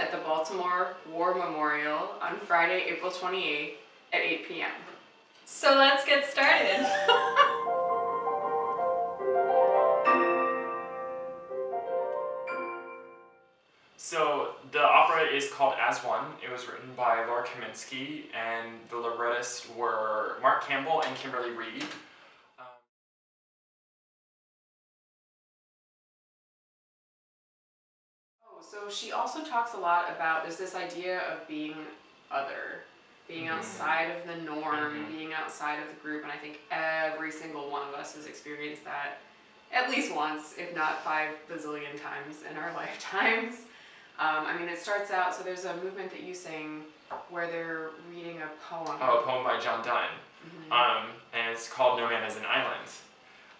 at the Baltimore War Memorial on Friday, April 28th at 8 p.m. So let's get started. So the opera is called As One. It was written by Laura Kaminsky, and the librettists were Mark Campbell and Kimberly Reed. So she also talks a lot about, there's this idea of being other, being outside of the norm, being outside of the group, and I think every single one of us has experienced that at least once, if not 5 bazillion times in our lifetimes. I mean, it starts out, so there's a movement that you sing where they're reading a poem. Oh, a poem by John Donne, and it's called No Man is an Island.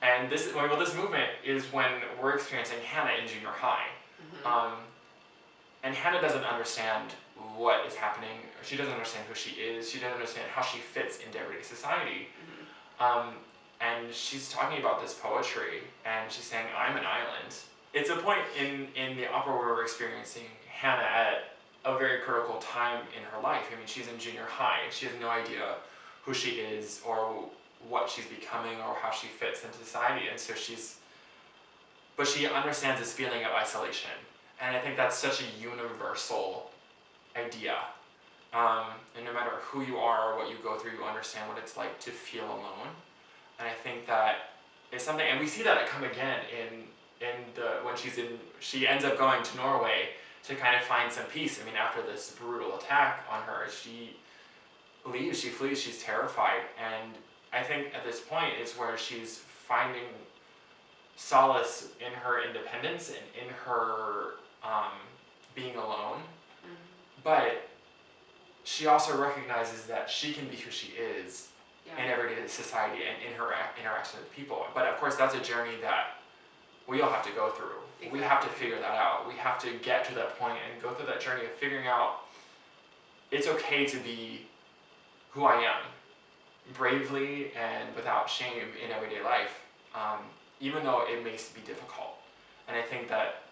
And this movement is when we're experiencing Hannah in junior high. And Hannah doesn't understand what is happening. She doesn't understand who she is. She doesn't understand how she fits into everyday society. And she's talking about this poetry, and she's saying, I'm an island. It's a point in the opera where we're experiencing Hannah at a very critical time in her life. I mean, she's in junior high. She has no idea who she is or what she's becoming or how she fits into society. And so but she understands this feeling of isolation. And I think that's such a universal idea. And no matter who you are or what you go through, you understand what it's like to feel alone. And I think that is something, and we see that come again when she ends up going to Norway to kind of find some peace. I mean, after this brutal attack on her, she leaves, she flees, she's terrified. And I think at this point is where she's finding solace in her independence and in her being alone. But she also recognizes that she can be who she is in everyday society and in her interaction with people. But of course, that's a journey that we all have to go through. Exactly. We have to figure that out. We have to get to that point and go through that journey of figuring out it's okay to be who I am, bravely and without shame in everyday life, even though it may be difficult. And I think that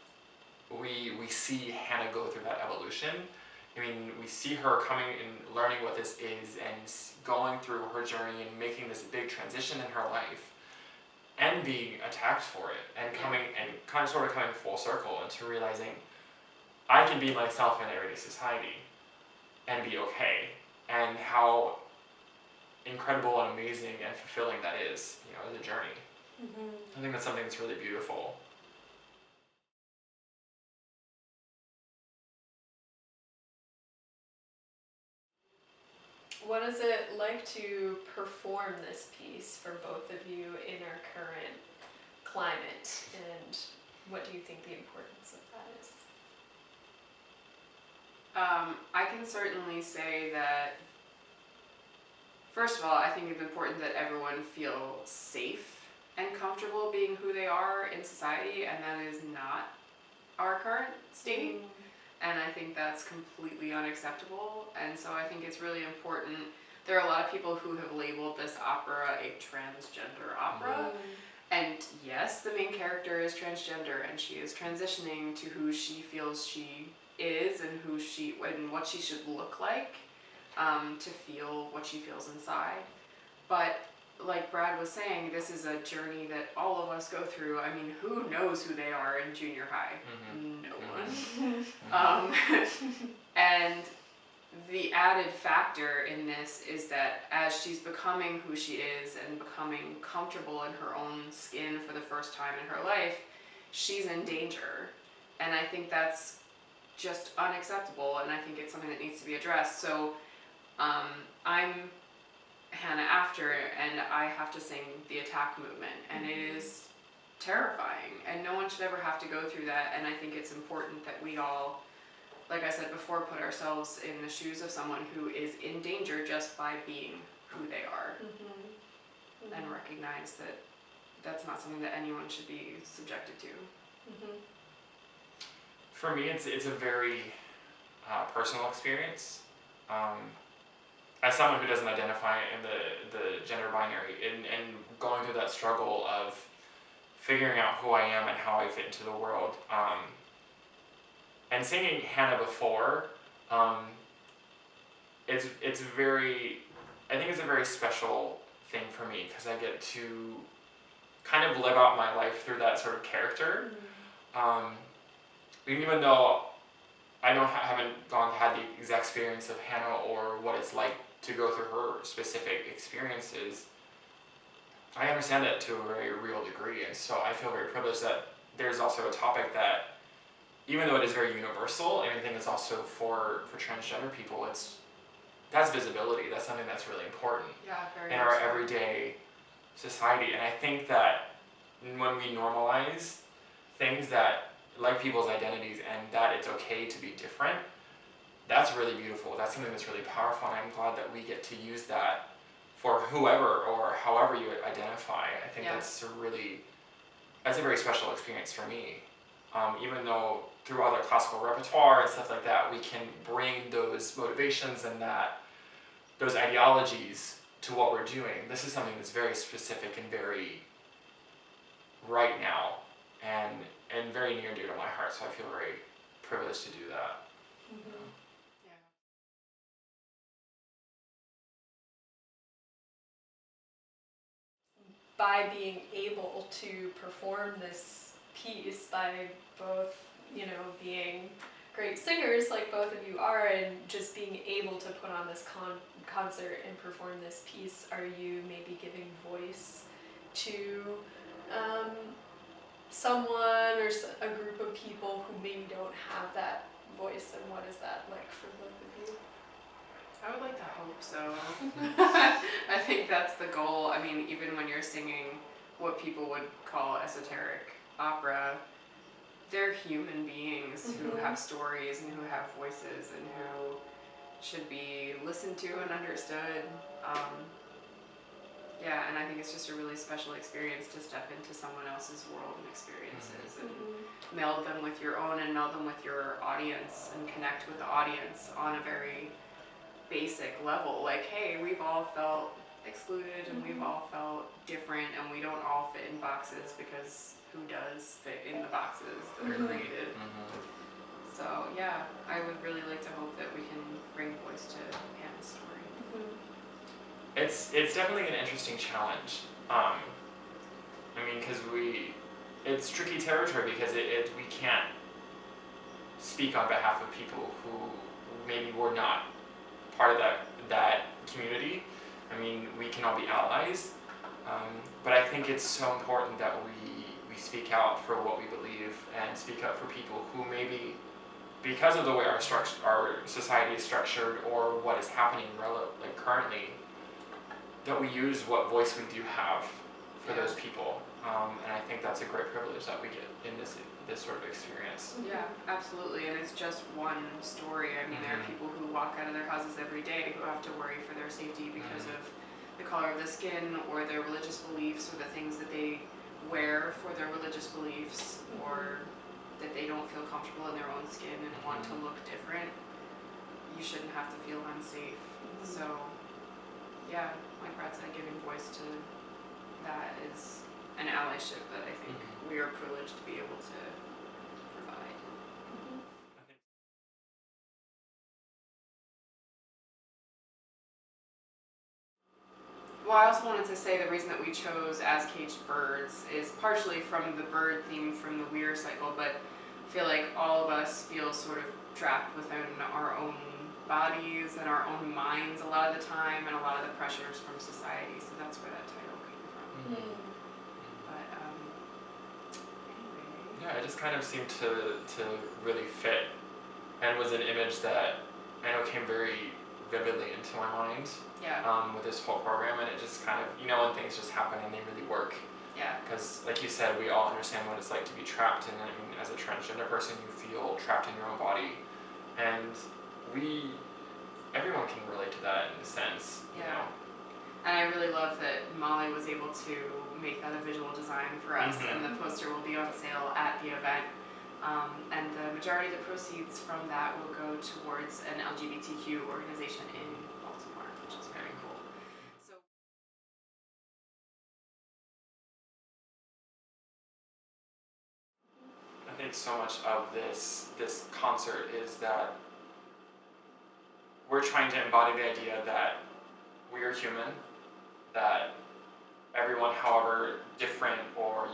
we see Hannah go through that evolution. I mean, we see her coming and learning what this is and going through her journey and making this big transition in her life and being attacked for it and coming and kind of coming full circle into realizing I can be myself in everyday society and be okay, and how incredible and amazing and fulfilling that is, as a journey. I think that's something that's really beautiful. What is it like to perform this piece for both of you in our current climate, and what do you think the importance of that is? I can certainly say that, first of all, I think it's important that everyone feel safe and comfortable being who they are in society, and that is not our current state. And I think that's completely unacceptable. And so I think it's really important. There are a lot of people who have labeled this opera a transgender opera. And yes, the main character is transgender, and she is transitioning to who she feels she is and what she should look like, to feel what she feels inside. But like Brad was saying, this is a journey that all of us go through. I mean, who knows who they are in junior high? No one. And the added factor in this is that as she's becoming who she is and becoming comfortable in her own skin for the first time in her life, she's in danger. And I think that's just unacceptable, and I think it's something that needs to be addressed. So I'm Hannah after, and I have to sing the attack movement, and it is terrifying, and no one should ever have to go through that. And I think it's important that we all, like I said before, put ourselves in the shoes of someone who is in danger just by being who they are, and recognize that that's not something that anyone should be subjected to. For me, it's a very personal experience. As someone who doesn't identify in the gender binary, and going through that struggle of figuring out who I am and how I fit into the world, and singing Hannah before, it's very, I think it's a very special thing for me because I get to kind of live out my life through that sort of character. Even though I haven't had the exact experience of Hannah or what it's like to go through her specific experiences, I understand it to a very real degree, and so I feel very privileged that there's also a topic that, even though it is very universal, and I think it's also for transgender people, that's visibility. That's something that's really important in our everyday society. And I think that when we normalize things that, like people's identities, and that it's okay to be different, that's really beautiful. That's something that's really powerful, and I'm glad that we get to use that for whoever or however you identify. I think that's a very special experience for me. Even though through other classical repertoire and stuff like that, we can bring those motivations and those ideologies to what we're doing. This is something that's very specific and very right now, and very near and dear to my heart, so I feel very privileged to do that. By being able to perform this piece, by both, being great singers like both of you are, and just being able to put on this concert and perform this piece, are you maybe giving voice to someone or a group of people who maybe don't have that voice, and what is that like for both of you? I would like to hope so. I think that's the goal. I mean, even when you're singing what people would call esoteric opera, they're human beings who have stories and who have voices and who should be listened to and understood. And I think it's just a really special experience to step into someone else's world and experiences and meld them with your own and meld them with your audience and connect with the audience on a very basic level. Like, hey, we've all felt excluded and we've all felt different, and we don't all fit in boxes, because who does fit in the boxes that are created? So I would really like to hope that we can bring voice to Hannah's story. It's definitely an interesting challenge. I mean, because it's tricky territory, because we can't speak on behalf of people who maybe were not part of that community. I mean, we can all be allies, but I think it's so important that we speak out for what we believe and speak up for people who maybe, because of the way our society is structured or what is happening currently, that we use what voice we do have for those people. And I think that's a great privilege that we get in this sort of experience. Yeah, absolutely, and it's just one story. I mean, there are people who walk out of their houses every day who have to worry for their safety because of the color of the skin or their religious beliefs or the things that they wear for their religious beliefs, or that they don't feel comfortable in their own skin and want to look different. You shouldn't have to feel unsafe. So, like Brad said, giving voice to that is an allyship that I think we are privileged to be able to provide. Well, I also wanted to say the reason that we chose As Caged Birds is partially from the bird theme from the Weir cycle, but I feel like all of us feel sort of trapped within our own bodies and our own minds a lot of the time, and a lot of the pressures from society, so that's where that title came from. But anyway. It just kind of seemed to really fit, and was an image that I know came very vividly into my mind with this whole program, and it just kind of, when things just happen and they really work. Because, like you said, we all understand what it's like to be trapped, and I mean, as a transgender person, you feel trapped in your own body, and everyone can relate to that in a sense. And I really love that Molly was able to make that a visual design for us, and the poster will be on sale at the event. And the majority of the proceeds from that will go towards an LGBTQ organization in Baltimore, which is very cool. So I think so much of this concert is that we're trying to embody the idea that we are human, that everyone, however different or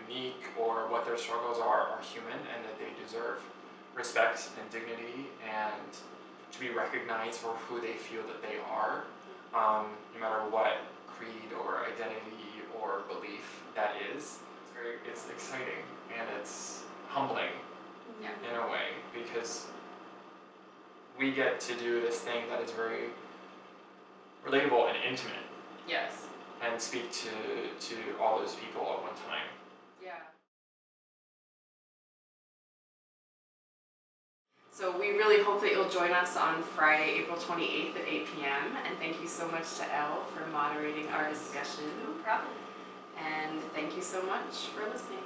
unique or what their struggles are human, and that they deserve respect and dignity and to be recognized for who they feel that they are, no matter what creed or identity or belief that is. It's exciting and it's humbling in a way, because we get to do this thing that is very relatable and intimate. Yes. And speak to all those people at one time. Yeah. So we really hope that you'll join us on Friday, April 28th at 8 p.m. And thank you so much to Elle for moderating our discussion. No problem. And thank you so much for listening.